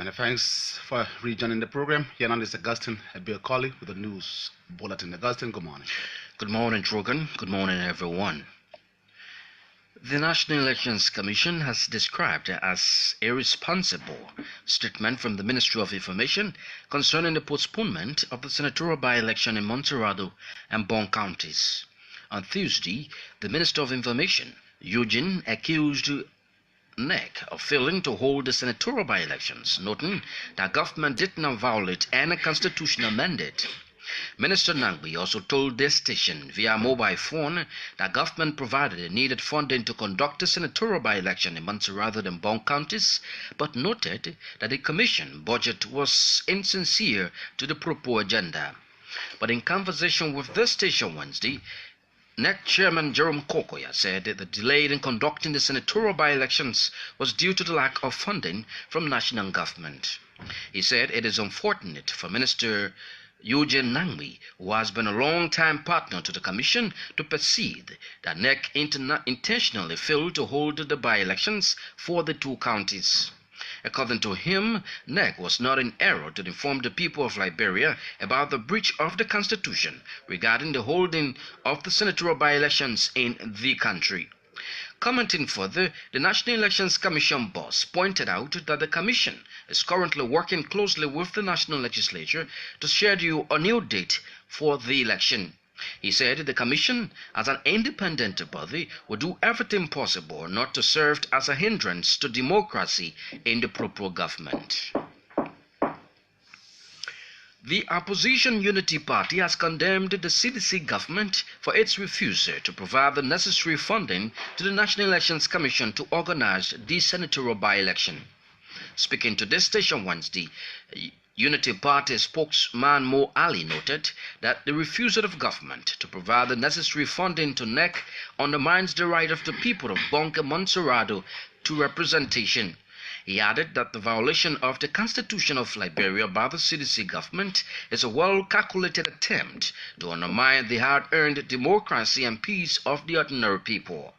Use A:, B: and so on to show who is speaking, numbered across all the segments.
A: Many thanks for rejoining the program. Here now is Augustine KOLLIE with the news bulletin. Augustine, good morning.
B: Good morning, TROKON. Good morning, everyone. The National Elections Commission has described as irresponsible statement from the Ministry of Information concerning the postponement of the senatorial by-election in Montserrado and Bon counties. On Tuesday, the Minister of Information, Eugene, accused NEC of failing to hold the senatorial by-elections, noting that government did not violate any constitutional mandate. Minister Nangbi also told this station via mobile phone that government provided the needed funding to conduct the senatorial by-election in Montserrado and Bon counties, but noted that the commission budget was insincere to the proposed agenda. But in conversation with this station Wednesday, NEC Chairman Jerome Kokoya said that the delay in conducting the senatorial by-elections was due to the lack of funding from national government. He said it is unfortunate for Minister Eugene Nangbi, who has been a long-time partner to the Commission, to perceive that NEC intentionally failed to hold the by-elections for the two counties. According to him, NEC was not in error to inform the people of Liberia about the breach of the Constitution regarding the holding of the senatorial by-elections in the country. Commenting further, the National Elections Commission boss pointed out that the Commission is currently working closely with the National Legislature to schedule a new date for the election. He said the Commission, as an independent body, will do everything possible not to serve as a hindrance to democracy in the proper government. The opposition Unity Party has condemned the CDC government for its refusal to provide the necessary funding to the National Elections Commission to organize the senatorial by-election. Speaking to this station Wednesday, Unity Party spokesman Mo Ali noted that the refusal of government to provide the necessary funding to NEC undermines the right of the people of Bon and Montserrado to representation. He added that the violation of the Constitution of Liberia by the CDC government is a well-calculated attempt to undermine the hard-earned democracy and peace of the ordinary people.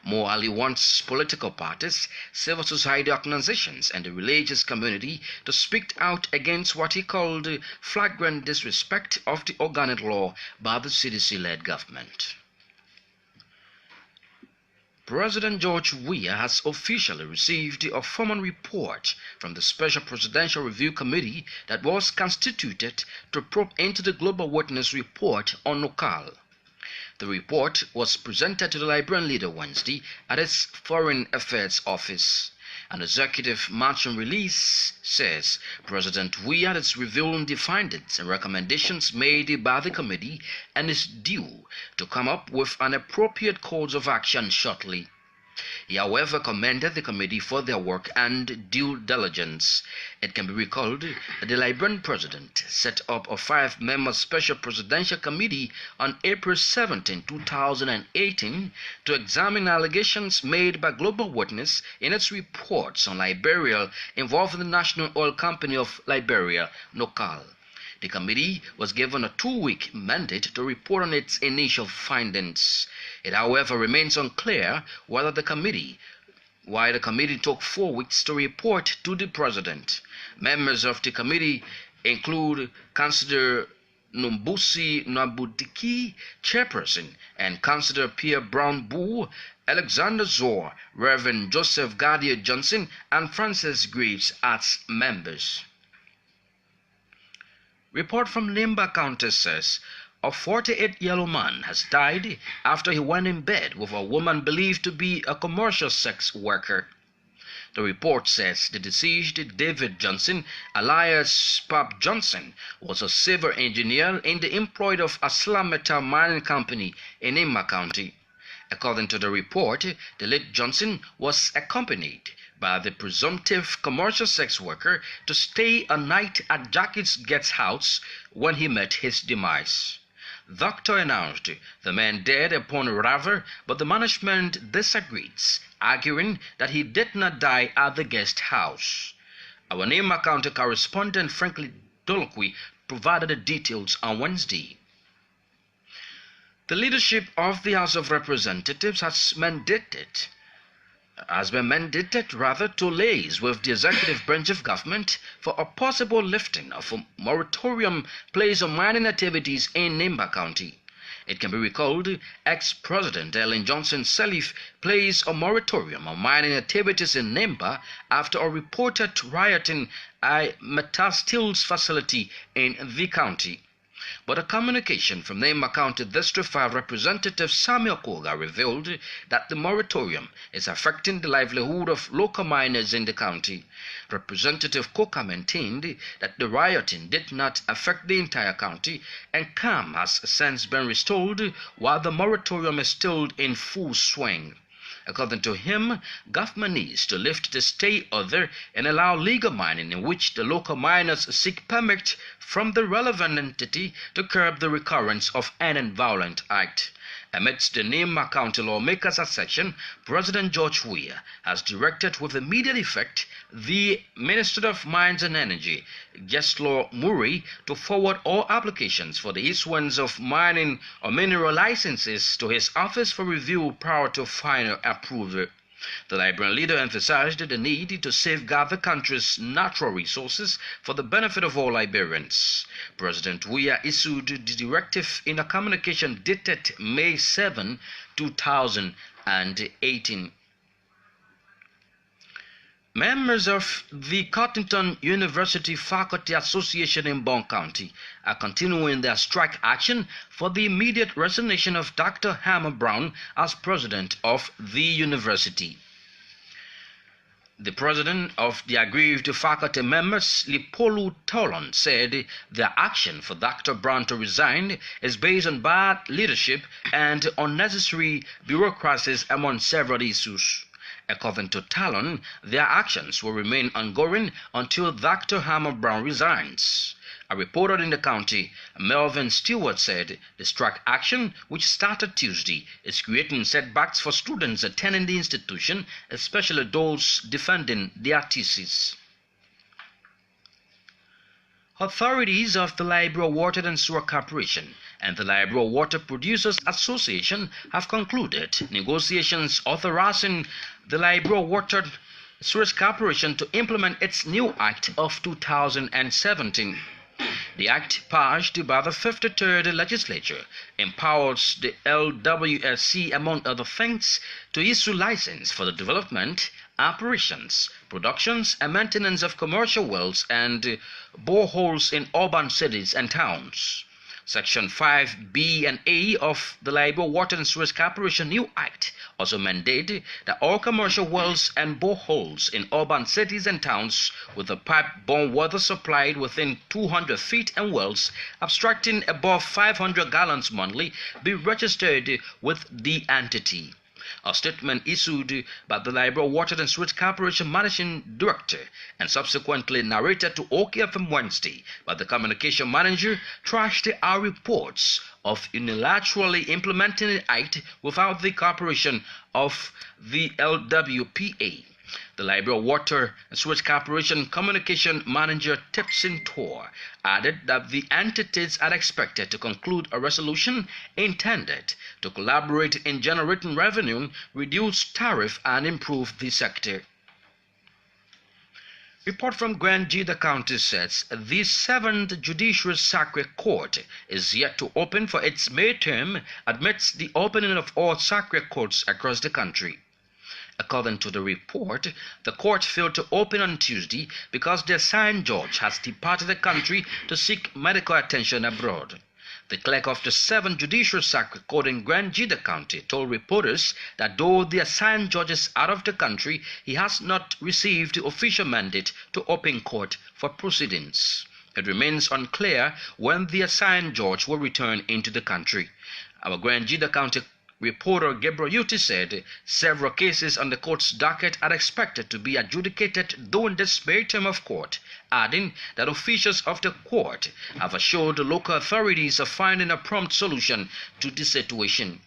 B: Mo Ali wants political parties, civil society organizations, and the religious community to speak out against what he called flagrant disrespect of the organic law by the CDC-led government. President George Weah has officially received a formal report from the Special Presidential Review Committee that was constituted to probe into the Global Witness Report on NOCAL. The report was presented to the Liberian leader Wednesday at its Foreign Affairs Office. An executive marching release says President Weah is reviewing the findings and recommendations made by the committee and is due to come up with an appropriate course of action shortly. He, however, commended the committee for their work and due diligence. It can be recalled that the Liberian president set up a 5-member special presidential committee on April 17, 2018 to examine allegations made by Global Witness in its reports on Liberia involving the National Oil Company of Liberia, NOCAL. The committee was given a 2-week mandate to report on its initial findings. It, however, remains unclear why the committee took 4 weeks to report to the president. Members of the committee include Councillor Numbusi Nabudiki, chairperson, and Councillor Pierre Brown-Boo, Alexander Zor, Reverend Joseph Gadier Johnson, and Francis Graves as members. Report from Limba County says a 48-year-old man has died after he went in bed with a woman believed to be a commercial sex worker. The report says the deceased David Johnson, alias Pap Johnson, was a civil engineer in the employ of Aslam Metal Mining Company in Limba County. According to the report, the late Johnson was accompanied by the presumptive commercial sex worker to stay a night at Jackie's guest house when he met his demise. Doctor announced the man dead upon arrival, but the management disagrees, arguing that he did not die at the guest house. Our Limba County correspondent Franklin Dolokwi provided the details on Wednesday. The leadership of the House of Representatives has mandated has been mandated rather to liaise with the executive branch of government for a possible lifting of a moratorium placed on mining activities in Nimba County. It can be recalled ex-President Ellen Johnson Sirleaf placed a moratorium on mining activities in Nimba after a reported rioting at a Metastil's facility in the county. But a communication from Nimba County District 5 Representative Samuel Koga revealed that the moratorium is affecting the livelihood of local miners in the county. Representative Koga maintained that the rioting did not affect the entire county and calm has since been restored while the moratorium is still in full swing. According to him, government needs to lift the stay order and allow legal mining in which the local miners seek permit from the relevant entity to curb the recurrence of any violent act. Amidst the Nimba County lawmakers' accession, President George Weah has directed with immediate effect the Minister of Mines and Energy, Geslo Murray, to forward all applications for the issuance of mining or mineral licenses to his office for review prior to final approval. The Liberian leader emphasized the need to safeguard the country's natural resources for the benefit of all Liberians. President Weah issued the directive in a communication dated May 7, 2018. Members of the Cottington University Faculty Association in Bond County are continuing their strike action for the immediate resignation of Dr. Hammer Brown as president of the university. The president of the aggrieved faculty members, Lipolu Tolan, said their action for Dr. Brown to resign is based on bad leadership and unnecessary bureaucracies among several issues. According to Talon, their actions will remain ongoing until Dr. Hammer Brown resigns. A reporter in the county, Melvin Stewart, said the strike action, which started Tuesday, is creating setbacks for students attending the institution, especially those defending their thesis. Authorities of the Liberia Water and Sewer Corporation and the Liberia Water Producers Association have concluded negotiations authorizing the Liberia Water and Sewer Corporation to implement its new Act of 2017. The Act, passed by the 53rd Legislature, empowers the LWSC, among other things, to issue license for the development, operations, productions, and maintenance of commercial wells and boreholes in urban cities and towns. Section 5B and A of the Liberia Water and Sewer Corporation New Act also mandate that all commercial wells and boreholes in urban cities and towns with a pipe-borne water supplied within 200 feet and wells abstracting above 500 gallons monthly be registered with the entity. A statement issued by the Liberia Water and Sewer Corporation Managing Director and subsequently narrated to OKFM Wednesday by the communication manager trashed our reports of unilaterally implementing the Act without the cooperation of the LWPA. The Liberia Water and Sewer Corporation Communication Manager Tipson Tor added that the entities are expected to conclude a resolution intended to collaborate in generating revenue, reduce tariff, and improve the sector. Report from Grand Jida County says the 7th Judicial Circuit Court is yet to open for its May term amidst the opening of all circuit courts across the country. According to the report, the court failed to open on Tuesday because the assigned judge has departed the country to seek medical attention abroad. The clerk of the 7th Judicial Circuit Court in Grand Jida County told reporters that though the assigned judge is out of the country, he has not received the official mandate to open court for proceedings. It remains unclear when the assigned judge will return into the country. Our Grand Jida County reporter Gabriel Yuti said several cases on the court's docket are expected to be adjudicated during this May term of court, adding that officials of the court have assured the local authorities of finding a prompt solution to the situation.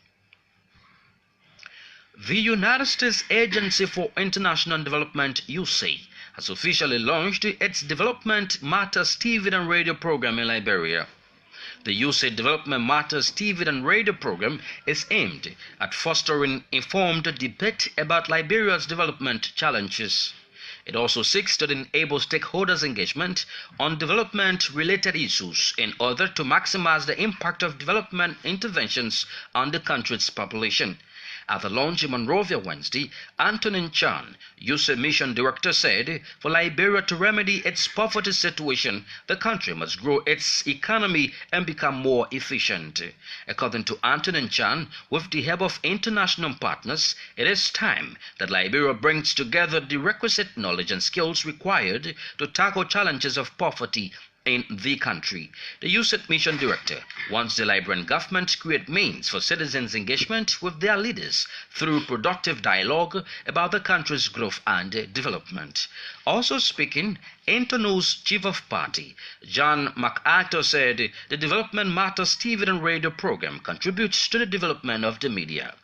B: The United States Agency for International Development, USAID, has officially launched its Development Matters TV and radio program in Liberia. The USAID Development Matters TV and radio program is aimed at fostering informed debate about Liberia's development challenges. It also seeks to enable stakeholders' engagement on development-related issues in order to maximize the impact of development interventions on the country's population. At the launch in Monrovia Wednesday, Antonin Chan, USAID Mission Director, said for Liberia to remedy its poverty situation, the country must grow its economy and become more efficient. According to Antonin Chan, with the help of international partners, it is time that Liberia brings together the requisite knowledge and skills required to tackle challenges of poverty in the country. The USAID Mission Director wants the Liberian government to create means for citizens' engagement with their leaders through productive dialogue about the country's growth and development. Also speaking, Internews Chief of Party, John MacArthur, said the Development Matters TV and radio program contributes to the development of the media.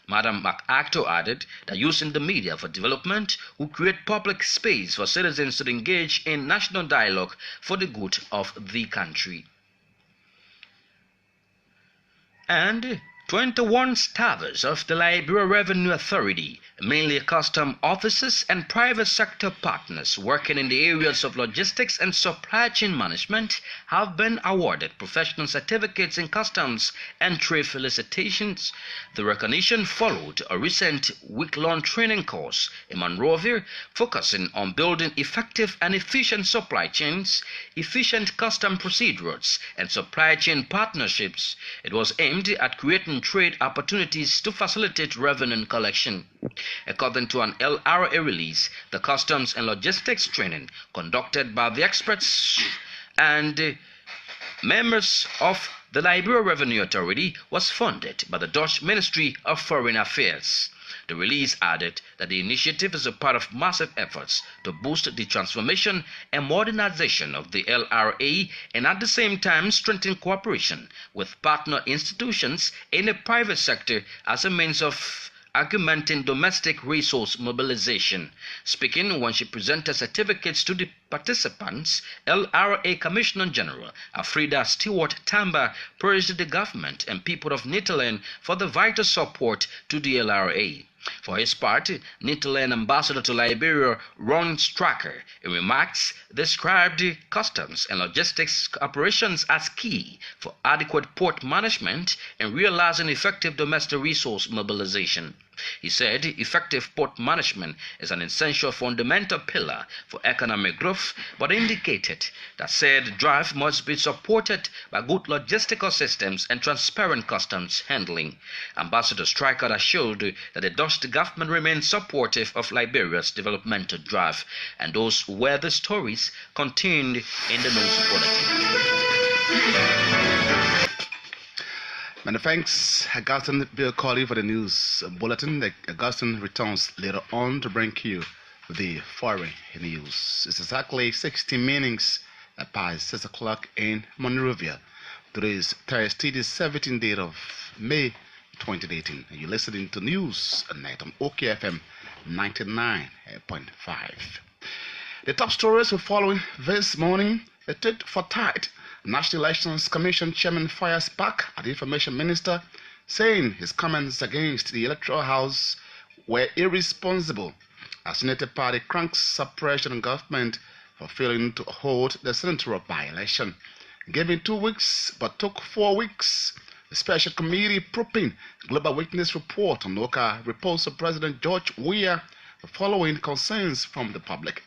B: Madam MacArthur added that using the media for development will create public space for citizens to engage in national dialogue for the good of the country. And 21 staffers of the Liberia Revenue Authority, mainly custom officers and private sector partners working in the areas of logistics and supply chain management, have been awarded professional certificates in customs and trade felicitations. The recognition followed a recent week-long training course in Monrovia focusing on building effective and efficient supply chains, efficient custom procedures, and supply chain partnerships. It was aimed at creating trade opportunities to facilitate revenue collection. According to an LRA release, the customs and logistics training conducted by the experts and members of the Liberia Revenue Authority was funded by the Dutch Ministry of Foreign Affairs. The release added that the initiative is a part of massive efforts to boost the transformation and modernization of the LRA and at the same time strengthen cooperation with partner institutions in the private sector as a means of augmenting domestic resource mobilization. Speaking when she presented certificates to the participants, LRA Commissioner General Afrida Stewart Tamba praised the government and people of Netherlands for the vital support to the LRA. For his part, Netherlands Ambassador to Liberia Ron Stracker, in remarks, described customs and logistics operations as key for adequate port management and realizing effective domestic resource mobilization. He said effective port management is an essential fundamental pillar for economic growth, but indicated that said drive must be supported by good logistical systems and transparent customs handling. Ambassador Stryker assured that the Dutch government remains supportive of Liberia's developmental drive, and those were the stories contained in the news bulletin.
A: Many thanks, Augustine Bill Colley, for the news bulletin. Augustine returns later on to bring you the foreign news. It's exactly 60 minutes past 6 o'clock in Monrovia. Today is Thursday, the 17th day of May 2018. And you're listening to News at Night on OKFM 99.5. The top stories we're following this morning: a tit for tat. National Elections Commission Chairman fires back at the Information Minister, saying his comments against the Electoral House were irresponsible. A Senator Party cranks suppression government for failing to hold the senatorial by-election. Given 2 weeks, but took 4 weeks. The special committee probing global witness report on local reports of President George Weah following concerns from the public.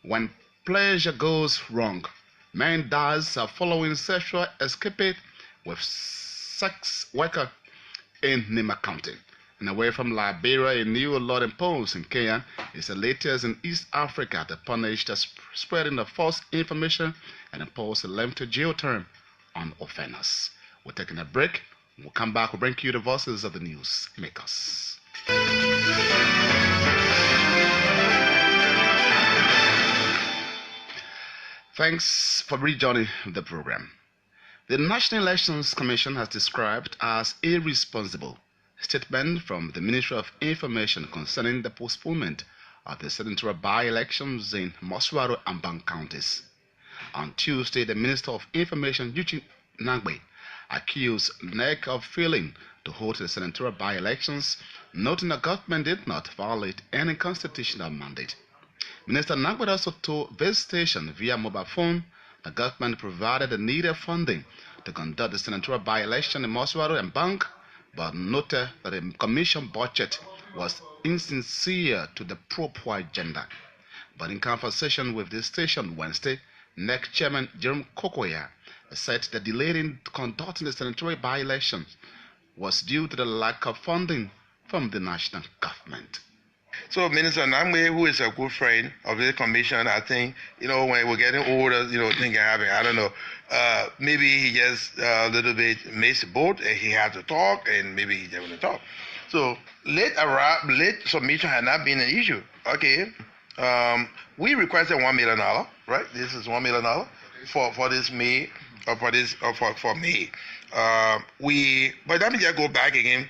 A: When pleasure goes wrong, man dies following sexual escapade with sex worker in Nima County. And away from Liberia, a new law imposed in Kenya is the latest in East Africa to punish the spreading of false information and impose a lengthy jail term on offenders. We're taking a break. We'll come back. We'll bring you the voices of the news makers. Thanks for rejoining the program. The National Elections Commission has described as irresponsible statement from the Ministry of Information concerning the postponement of the senatorial by-elections in Moswaro and Bank counties. On Tuesday, the Minister of Information, Nagbe accused NEC of failing to hold the senatorial by-elections, noting the government did not violate any constitutional mandate. Minister Nagbe also told this station via mobile phone the government provided the needed funding to conduct the senatorial by-election in Moswaro and Bank, but noted that the commission budget was insincere to the pro-poor agenda. But in conversation with this station Wednesday, NEC Chairman Jerome Kokoya said the delay in conducting the senatorial by-election was due to the lack of funding from the national government.
C: So Minister Namwe, who is a good friend of the commission, I think, when we're getting older, things can happen. I don't know. Maybe he just a little bit missed the boat and he had to talk and maybe he didn't want to talk. So late submission had not been an issue. Okay. We requested $1 million, right? This is $1 million for this May, for May. But let me just go back again.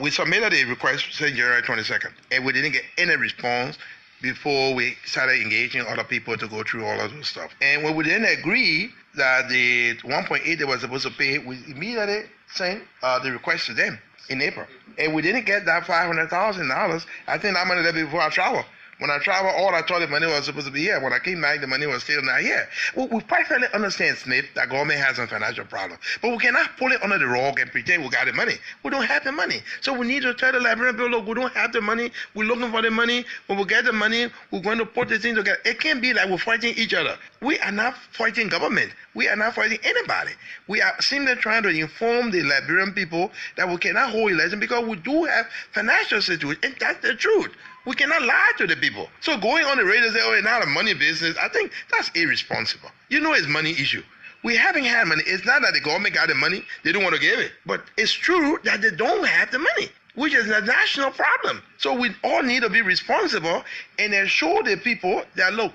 C: We submitted a request since January 22nd, and we didn't get any response before we started engaging other people to go through all of those stuff. And when we didn't agree that the 1.8 they were supposed to pay, we immediately sent the request to them in April. And we didn't get that $500,000. I think that money left before I traveled. When I traveled, all I thought the money was supposed to be here. When I came back, the money was still not here. We perfectly understand, Smith, that government has some financial problem. But we cannot pull it under the rug and pretend we got the money. We don't have the money. So we need to tell the Liberian people, look, we don't have the money. We're looking for the money. When we get the money, we're going to put the thing together. It can't be like we're fighting each other. We are not fighting government. We are not fighting anybody. We are simply trying to inform the Liberian people that we cannot hold election because we do have financial situation, and that's the truth. We cannot lie to the people. So going on the radio and say, oh, it's not a money business, I think that's irresponsible. It's money issue. We haven't had money. It's not that the government got the money, they don't want to give it. But it's true that they don't have the money, which is a national problem. So we all need to be responsible and assure the people that, look,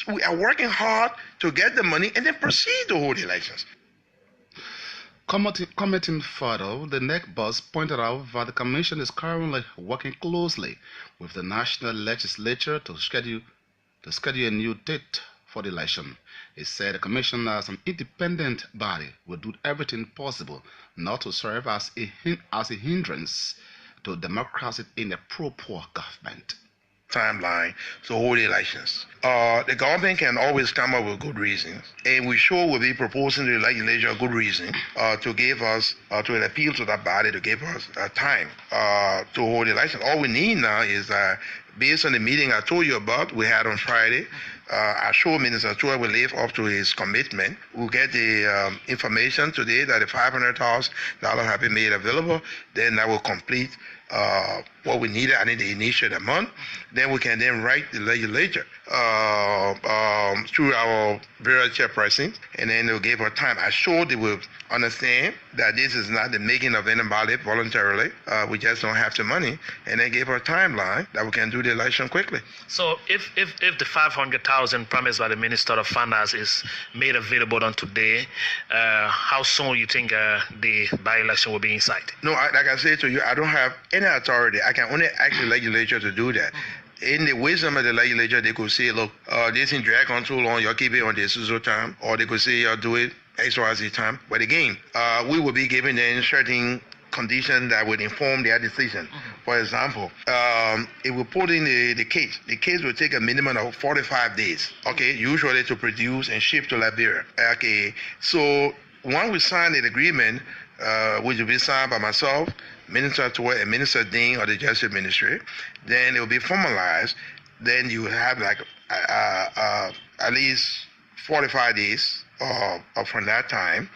C: we are working hard to get the money and then proceed to hold elections.
A: Commenting further, the NEC boss pointed out that the Commission is currently working closely with the National Legislature to schedule a new date for the election. He said the Commission, as an independent body, will do everything possible not to serve as a hindrance to democracy in a pro-poor government.
C: Timeline to hold elections. The government can always come up with good reasons, and we sure will be proposing to the legislature a good reason to give us, to appeal to that body to give us time to hold elections. All we need now is based on the meeting I told you about, we had on Friday, I sure Minister Chua will live up to his commitment. We'll get the information today that the $500,000 have been made available, then that will complete what we needed. I need to initiate a month. Then we can then write the legislature through our various chairpersons, and then they'll give her time. I'm sure they will understand that this is not the making of anybody voluntarily. We just don't have the money, and then give her a timeline that we can do the election quickly.
D: So if the 500,000 promised by the Minister of Finance is made available on today, how soon you think the by-election will be in sight?
C: No, like I said to you, I don't have any authority. I can only ask the legislature to do that. In the wisdom of the legislature, they could say, look, this thing drag on too long, you'll keep it on this time, or they could say you'll do it XYZ time. But again, we will be giving them certain conditions that would inform their decision. For example, if we put in the case will take a minimum of 45 days, okay, usually to produce and ship to Liberia. Okay, so once we sign the agreement, which will be signed by myself, Minister Toy, and Minister Dean of the Justice Ministry, then it will be formalized. Then you have like at least 45 days from that time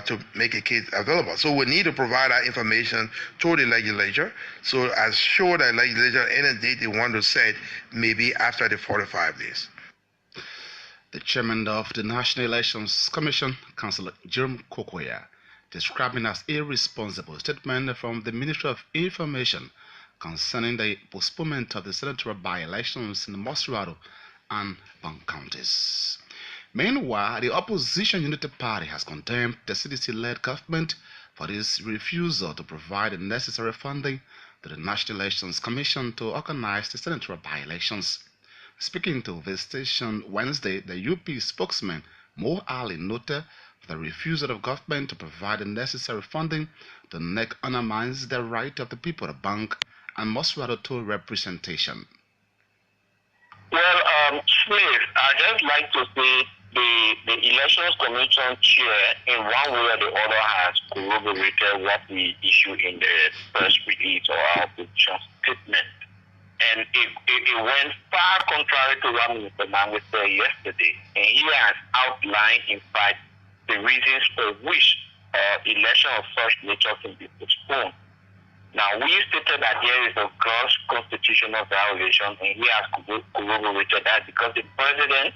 C: to make a case available. So we need to provide that information to the legislature. So I'm sure that legislature, any date they want to set, maybe after the 45 days.
A: The chairman of the National Elections Commission, Councillor Jerome Kokoya, describing as irresponsible statement from the Ministry of Information concerning the postponement of the senatorial by-elections in Mosrado and Bank counties. Meanwhile, the opposition United Party has condemned the CDC-led government for its refusal to provide the necessary funding to the National Elections Commission to organize the senatorial by-elections. Speaking to this station Wednesday, the UP spokesman Mo Ali noted The refusal of government to provide the necessary funding to NEC undermines the right of the people to bank and must rather to representation.
E: Well, Smith, I'd just like to say the Elections Commission chair, in one way or the other, has corroborated what we issued in the press release or our position statement. And it went far contrary to what Mr. Mangwe said yesterday. And he has outlined, in fact, the reasons for which election of such nature can be postponed. Now, we stated that there is a gross constitutional violation, and he has corroborated that because the president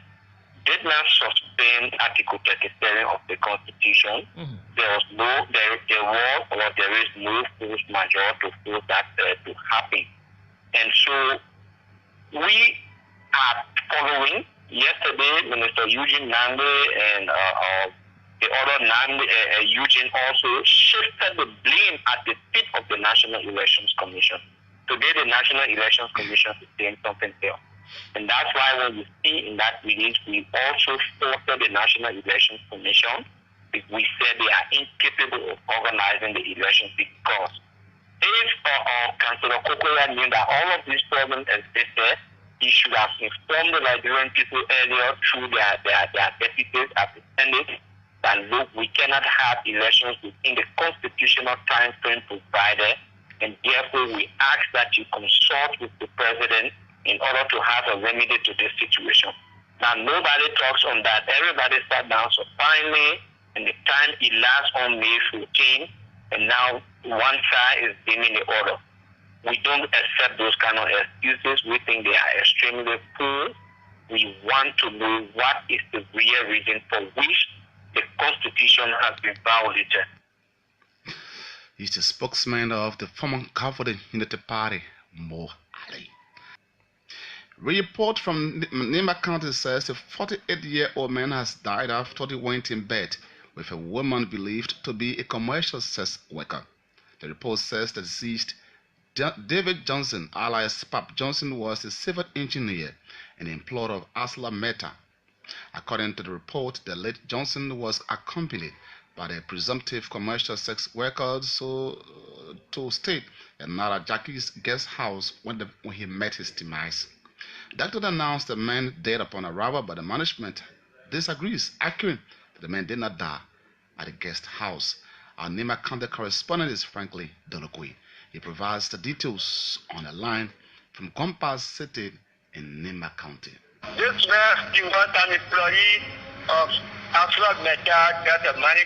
E: did not suspend Article 37 of the Constitution. There was or there is no force majeure to force that to happen. And so we are following. Yesterday, Minister Eugene Nande and the other Eugene also shifted the blame at the feet of the National Elections Commission. Today, the National Elections Commission is saying something else. And that's why when you see in that release, we also faulted the National Elections Commission. We said they are incapable of organizing the elections because if Councillor Kokoya knew that all of these problems existed, he should have informed the Liberian people earlier through their deputies at the Senate that, look, we cannot have elections within the constitutional time frame provided, and therefore we ask that you consult with the president in order to have a remedy to this situation. Now, nobody talks on that. Everybody sat down supinely, and the time elapsed on May 14, and now one side is deeming the order. We don't accept those kind of excuses. We think they are extremely poor. We want to know what is the real reason for which the Constitution has been violated.
A: He's the spokesman of the former Catholic Unity Party, Mo Ali. Report from Nimba County says a 48-year-old man has died after he went in bed with a woman believed to be a commercial sex worker. The report says the deceased, David Johnson, alias Pap Johnson, was a civil engineer and employer of Asla Meta. According to the report, the late Johnson was accompanied by the presumptive commercial sex worker to stay at Nara Jackie's guest house when he met his demise. The doctor announced the man dead upon arrival, but the management disagrees, arguing that the man did not die at the guest house. Our Nima County correspondent is Frankly Dolokwe. He provides the details on the line from Gompas City in Nima County.
E: This man, he was an employee of Afro Meta, that's a money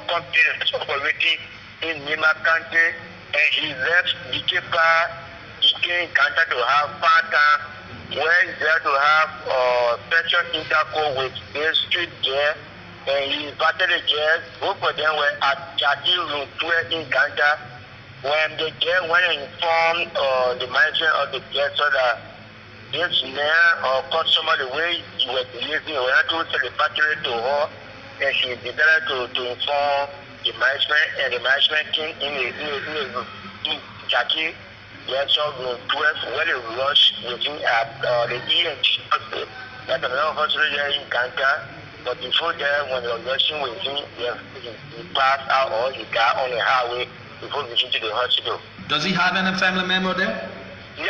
E: company that's operating in Nima County, and he left Dikepa. He came in Kanta to have part-time, went there to have special intercourse with the street girl, and he invited the girls. Both of them were at Jackie Room 12 in Kanta. When the girl went and informed the management of the girl so that this man or customer, the way he was behaving, we had to tell the factory to her, and she decided to inform the management, and the management came in Jackie, so room 12, where they rushed within the ENT hospital. That's another hospital here in Kanta. But before that, when they were rushing with him, he passed out or he died on the highway before reaching to the hospital.
F: Does he have any family member there?
E: Yeah,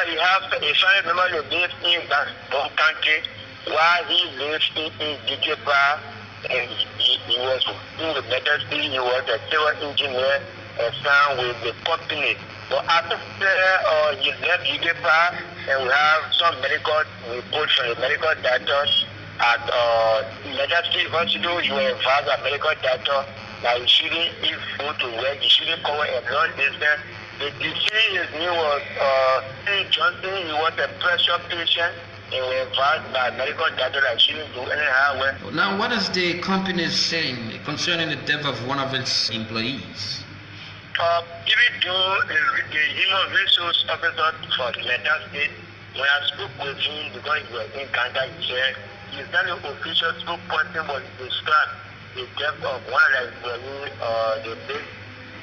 E: he has a family member that lives in that country while he lives in Dikepa, and he was in the medicine. He was a civil engineer and signed with the company. But after he left Dikepa, and we have some medical reports from the medical doctors at Medicine Hospital. You were advised by medical doctor that you shouldn't eat food to work, you shouldn't cover a long distance. The disease he was Johnson, he was a pressure patient, and we advised by medical doctor that she shouldn't do anyhow work.
F: Now, what is the company saying concerning the death of one of its employees?
E: Even though the human resource officer for the United States, when I spoke with him because he was in Canada, he said he's not an official spokesperson, but he described the death of one of the employees.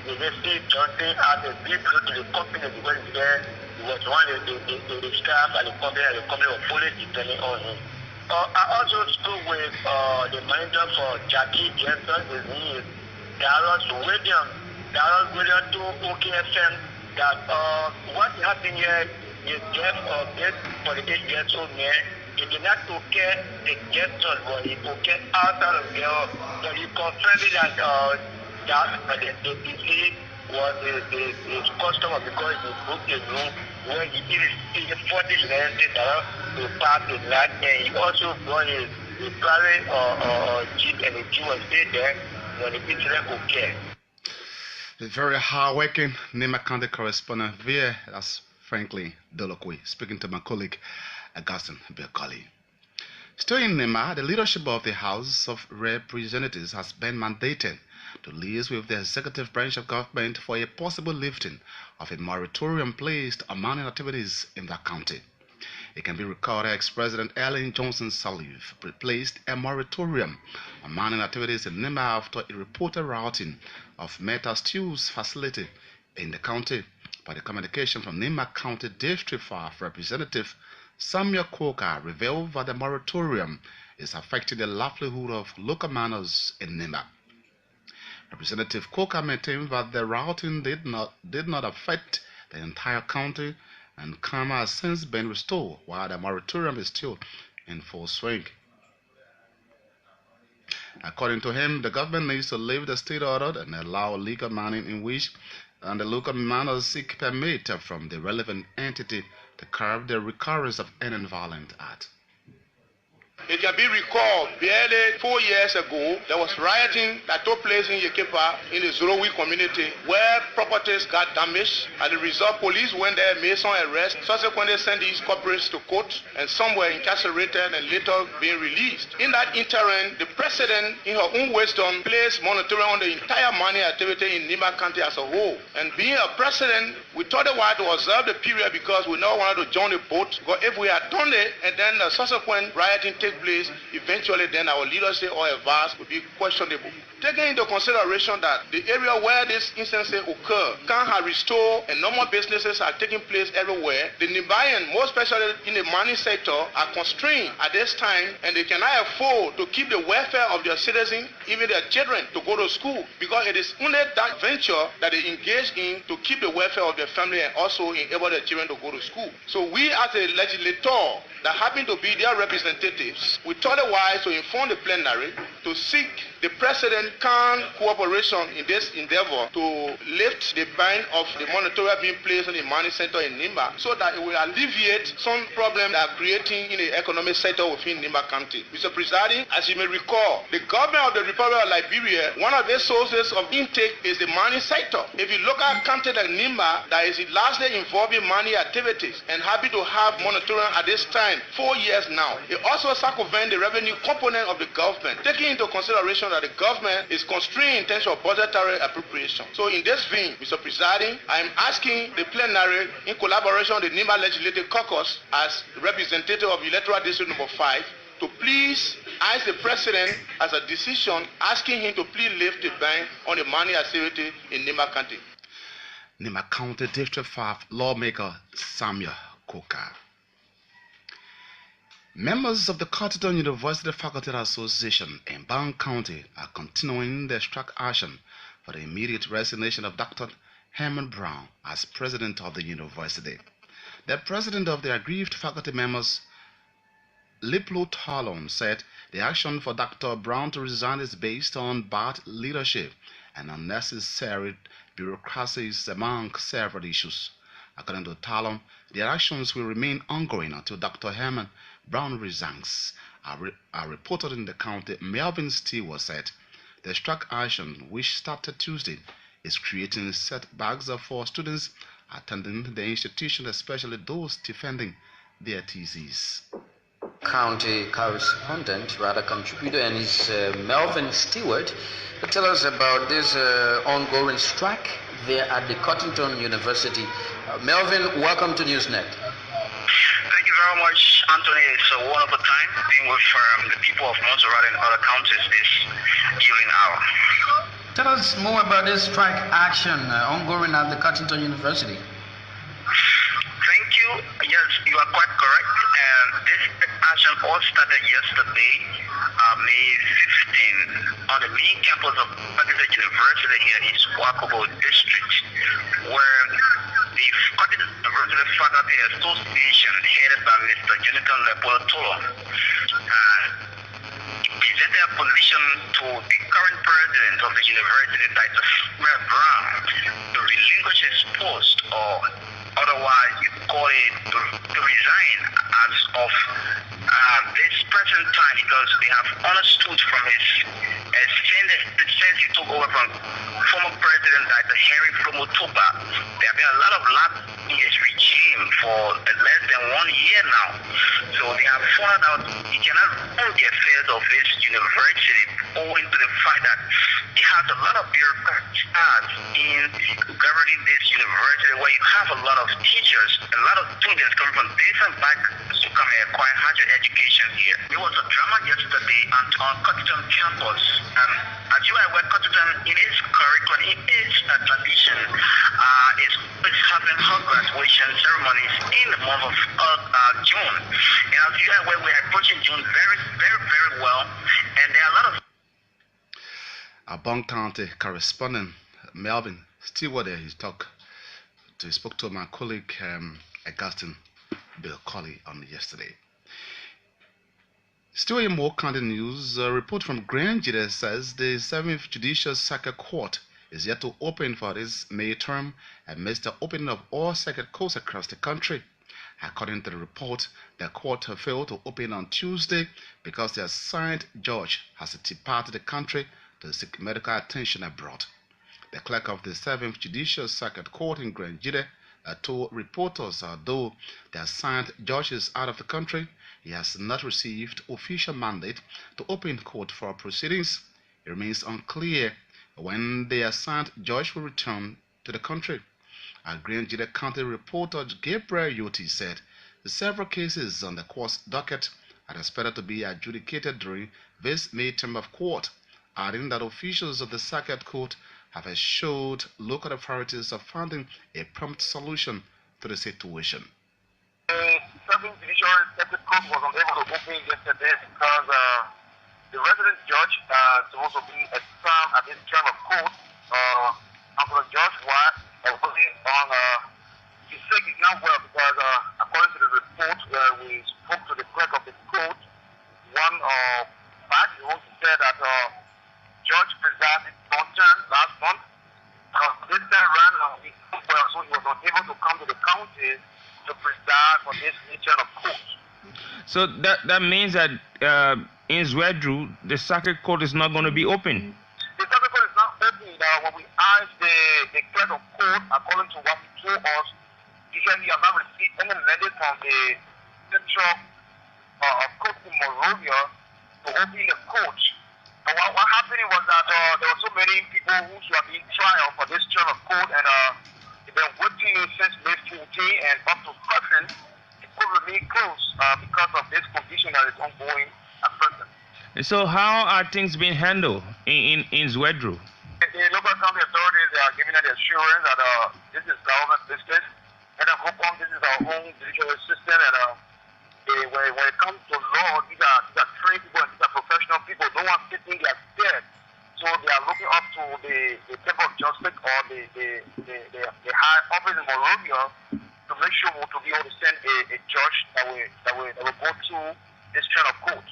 E: They see Johnson as a big blow to the company because he said he was one of the staff at the company, and the company was fully depending on him. I also spoke with the manager for Jackie Jensen, his name is Darrell William to OKFM, that what happened here is death of this 48 years old man. He did not okay the gesture, but he okay outside of there. So he confirmed that the deceased was his customer because he booked a room where he did his 40 minutes to park the night, and he also brought his private jeep, and the jeep was stayed there when the incident occurred.
A: The very hard-working Nima County correspondent via, that's frankly Dolokwe, speaking to my colleague Augustine KOLLIE. Still in Nima, the leadership of the House of Representatives has been mandated to liaise with the executive branch of government for a possible lifting of a moratorium placed on mining activities in that county. It can be recalled ex-President Ellen Johnson Sirleaf placed a moratorium on mining activities in Nima after a reported routing of metal steels facility in the county by the communication from Nima County District 5 Representative Samuel Coker revealed that the moratorium is affecting the livelihood of local miners in Nima. Representative Coker maintained that the routing did not affect the entire county, and calm has since been restored while the moratorium is still in full swing. According to him, the government needs to lift the state order and allow legal mining in which the local miners seek permit from the relevant entity to curb the recurrence of any violent act.
C: It can be recalled barely 4 years ago, there was rioting that took place in Yekepa in the Zorowi community where properties got damaged. As a result, police went there, made some arrests, subsequently sent these corporates to court, and some were incarcerated and later being released. In that interim, the president, in her own wisdom, placed moratorium on the entire mining activity in Nima County as a whole. And being a president, we thought it was to observe the period because we never wanted to join the boat. Because if we had done it and then the subsequent rioting take place, eventually then our leadership or advice would be questionable. Taking into consideration that the area where this instances occur can have restored and normal businesses are taking place everywhere, the Nibayan, more especially in the mining sector, are constrained at this time and they cannot afford to keep the welfare of their citizens, even their children, to go to school because it is only that venture that they engage in to keep the welfare of their family and also enable their children to go to school. So we as a legislator that happen to be their representatives, we thought it wise to inform the plenary to seek the president can cooperation in this endeavor to lift the ban of the moratorium being placed on the mining sector in Nimba so that it will alleviate some problems that are creating in the economic sector within Nimba County. Mr. Presiding, as you may recall, the government of the Republic of Liberia, one of their sources of intake is the mining sector. If you look at county like Nimba, that is largely involving mining activities and happy to have moratorium at this time, 4 years now. It also circumvents the revenue component of the government, taking into consideration that the government is constrained in terms of budgetary appropriation. So in this vein, Mr. Presiding, I am asking the plenary in collaboration with the Nimba Legislative Caucus as representative of Electoral District number 5 to please ask the president as a decision asking him to please lift the ban on the mining activity in Nimba County.
A: Nima County District 5 lawmaker Samuel Coker. Members of the Cotton University Faculty Association in Bang County are continuing their strike action for the immediate resignation of Dr. Herman Brown as president of the university. The president of the aggrieved faculty members, Liplo Talon, said the action for Dr. Brown to resign is based on bad leadership and unnecessary bureaucracies among several issues. According to Talon, the actions will remain ongoing until Dr. Herman Brown resigns. Are reported in the county. Melvin Stewart said the strike action, which started Tuesday, is creating setbacks for students attending the institution, especially those defending their theses.
F: County correspondent, rather contributor, and is Melvin Stewart, to tell us about this ongoing strike there at the Cotton University. Melvin, welcome to Newsnet.
E: Thank you very much, Anthony. It's a wonderful time being with the people of Montserrat and other counties this evening hour.
F: Tell us more about this strike action ongoing at the Cotton University.
E: Thank you. you. Yes, you are quite correct. And this action all started yesterday, May 15, on the main campus of Pakistan University here in Swakobo District, where the Scottish University Faculty Association, headed by Mr. Jonathan Lepolotolo, presented their position to the current president of the university, Dr. Freeman Brown, to relinquish his post, or otherwise you call it to resign as of this present time, because they have understood from his since he took over from former president Dr. Henry Flomotoba, there have been a lot of lapse in his regime for less than 1 year now. So they have found out he cannot run the affairs of his university owing to the fact that he has a lot of bureaucrats in governing this university, where you have a lot of teachers, a lot of students coming from different backgrounds to come and acquire higher education here. There was a drama yesterday on Cotton campus. As you are aware, Cotton, in its curriculum, it is a tradition, is always having her graduation ceremonies in the month of June. And as you are aware, we are approaching June very, very, very well, and there are a lot of
A: Our Bong County correspondent Melvin Stewart there, he spoke to my colleague Augustine Bill KOLLIE on yesterday. Still in more county news, a report from Grand Jury says the 7th Judicial Circuit Court is yet to open for this May term amidst the opening of all circuit courts across the country. According to the report, the court failed to open on Tuesday because the assigned judge has departed the country to seek medical attention abroad. The clerk of the 7th Judicial Circuit Court in Grand Jury told reporters although the assigned judge is out of the country, he has not received official mandate to open court for proceedings. It remains unclear when the assigned judge will return to the country. A Grand Jury County reporter Gabriel Yoti said the several cases on the court's docket are expected to be adjudicated during this May term of court, adding that officials of the circuit court have assured local authorities of finding a prompt solution to the situation.
E: The 7th Judicial Circuit Court was unable to open yesterday because the resident judge supposed to be examined at this term of court. Councilor George White was on he said he's not well because according to the report where we spoke to the clerk of the court, one back he said that Judge presided long-term last month. This time around, so he was not able to come to the county to preside for this term of court.
G: So that means that in Zwedru, the circuit court is not going to be open.
E: The circuit court is not open. When we asked the clerk of court, according to what he told us, he said he has not received any mandate from the central court in Monrovia to open the court. But what happened was that there were so many people who should have been trial for this term of court, and they've been waiting since May 14 and up to present. It could remain closed because of this condition that is ongoing at present.
G: So how are things being handled in Zwedru?
E: The local county authorities are giving us the assurance that this is government business, and I hope this is our own judicial system, and when it comes to law, these are trained people and these are professional people. No one sitting there scared. So they are looking up to the Temple of Justice or the high office in Monrovia to make sure to be able to send a judge that will go through this kind of court.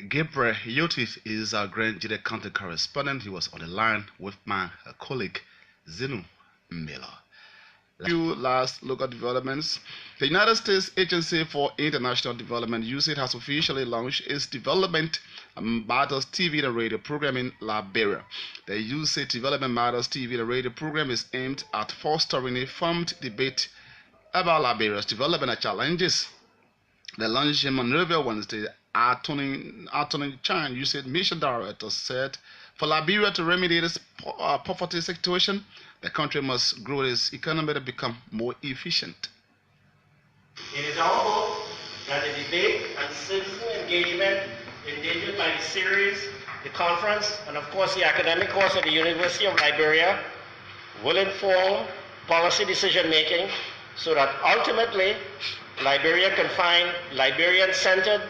A: Gabriel Yotis is our Grand Jury County correspondent. He was on the line with my colleague Zinu Miller. Few last local developments. The United States Agency for International Development USAID has officially launched its Development Matters TV and radio program in Liberia. The USAID Development Matters TV and radio program is aimed at fostering informed debate about Liberia's development challenges. The launch in Monrovia Wednesday, Attorney Chan, USAID Mission Director, said for Liberia to remedy this poverty situation, the country must grow its economy to become more efficient.
H: It is our hope that the debate and citizen engagement engendered by the series, the conference, and of course the academic course of the University of Liberia will inform policy decision making so that ultimately Liberia can find Liberian-centered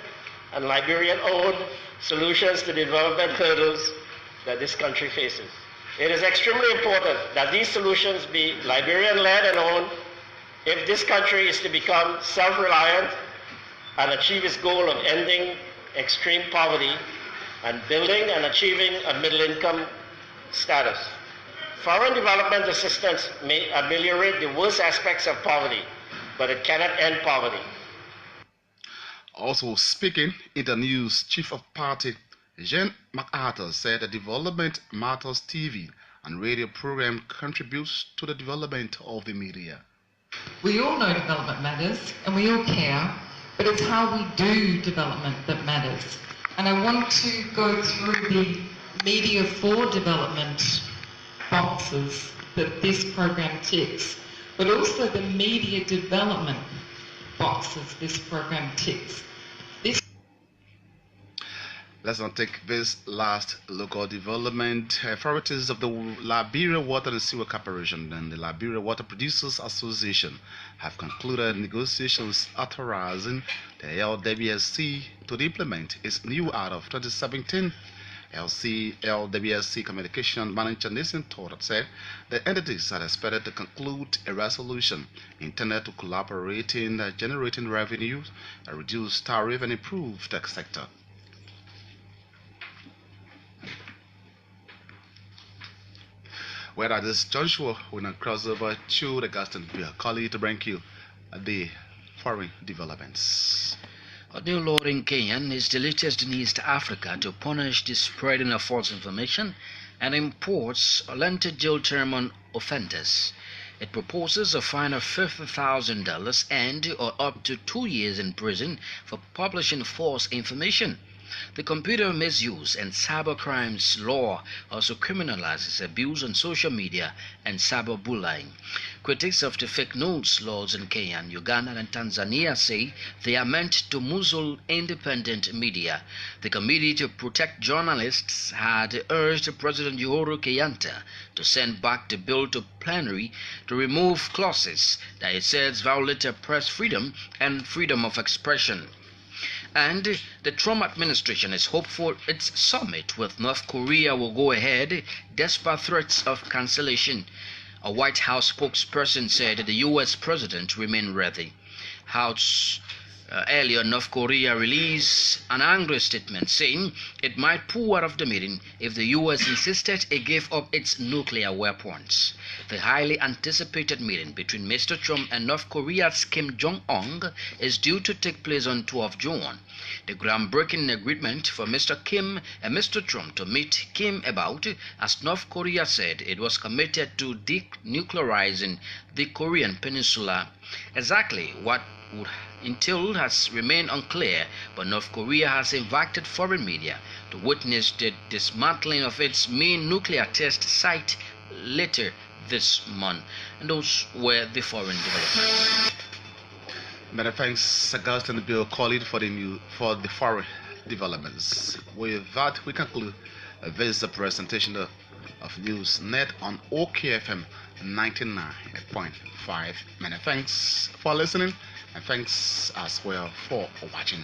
H: and Liberian-owned solutions to the development hurdles that this country faces. It is extremely important that these solutions be Liberian-led and owned if this country is to become self-reliant and achieve its goal of ending extreme poverty and building and achieving a middle-income status. Foreign development assistance may ameliorate the worst aspects of poverty, but it cannot end poverty.
A: Also speaking in the news, Chief of Party Jean MacArthur said the Development Matters TV and radio program contributes to the development of the media.
I: We all know development matters and we all care, but it's how we do development that matters. And I want to go through the media for development boxes that this program ticks, but also the media development boxes this program ticks.
A: Let's now take this last local development. Authorities of the Liberia Water and Sewer Corporation and the Liberia Water Producers Association have concluded negotiations authorizing the LWSC to implement its new Act of 2017. LWSC Communication Manager Nathan Todd said the entities are expected to conclude a resolution intended to collaborate in generating revenue, reduce tariff, and improve the sector. Well, at this juncture, we're going to cross over to the Augustine KOLLIE to bring you the foreign developments.
B: A new law in Kenya is the latest in East Africa to punish the spreading of false information and imports a lengthy jail term on offenders. It proposes a fine of $50,000 and or up to 2 years in prison for publishing false information. The Computer Misuse and Cybercrimes Law also criminalizes abuse on social media and cyberbullying. Critics of the fake news laws in Kenya, Uganda, and Tanzania say they are meant to muzzle independent media. The Committee to Protect Journalists had urged President Uhuru Kenyatta to send back the bill to plenary to remove clauses that it says violated press freedom and freedom of expression. And the Trump administration is hopeful its summit with North Korea will go ahead despite threats of cancellation. A White House spokesperson said the U.S. president remained ready. Earlier, North Korea released an angry statement saying it might pull out of the meeting if the U.S. insisted it gave up its nuclear weapons. The highly anticipated meeting between Mr. Trump and North Korea's Kim Jong-un is due to take place on 12 June. The groundbreaking agreement for Mr. Kim and Mr. Trump to meet came about as North Korea said it was committed to denuclearizing the Korean peninsula. Exactly what would entail has remained unclear, but North Korea has invited foreign media to witness the dismantling of its main nuclear test site later this month. And those were the foreign developments.
A: Many thanks, Augustine KOLLIE, for the foreign developments. With that, we conclude this presentation of Newsnet on OKFM 99.5. Many thanks for listening, and thanks as well for watching.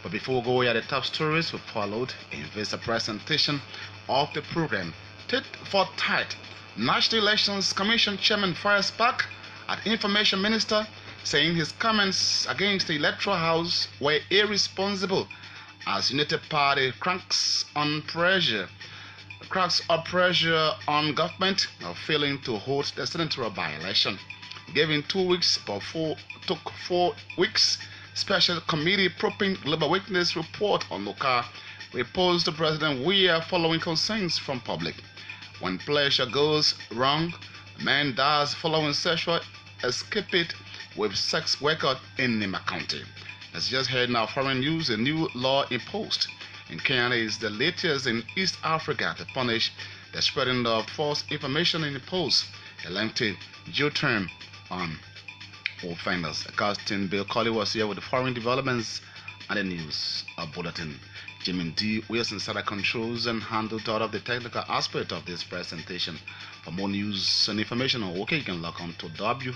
A: But before we go, here are the top stories we followed in this presentation of the program. Tit for tat. National Elections Commission Chairman fires back at Information Minister, saying his comments against the Electoral House were irresponsible as United Party cracks up pressure on government of failing to hold the senatorial by-election. Given 2 weeks but took 4 weeks. Special committee probing global witness report on Luka reposed to President Weah following concerns from public. When pleasure goes wrong, man dies following sexual escapade with sex worker in Nima County. As just heard now, foreign news, a new law imposed in Kenya is the latest in East Africa to punish the spreading of false information and impose a lengthy jail term on offenders. Augustine KOLLIE was here with the foreign developments and the news bulletin. Jimmy D. Wilson inside the controls and handled all of the technical aspect of this presentation. For more news and information on OK, you can log on to www.okfm.com.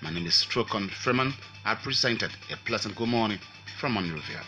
A: My name is TROKON Freeman. I presented a pleasant good morning from Monrovia.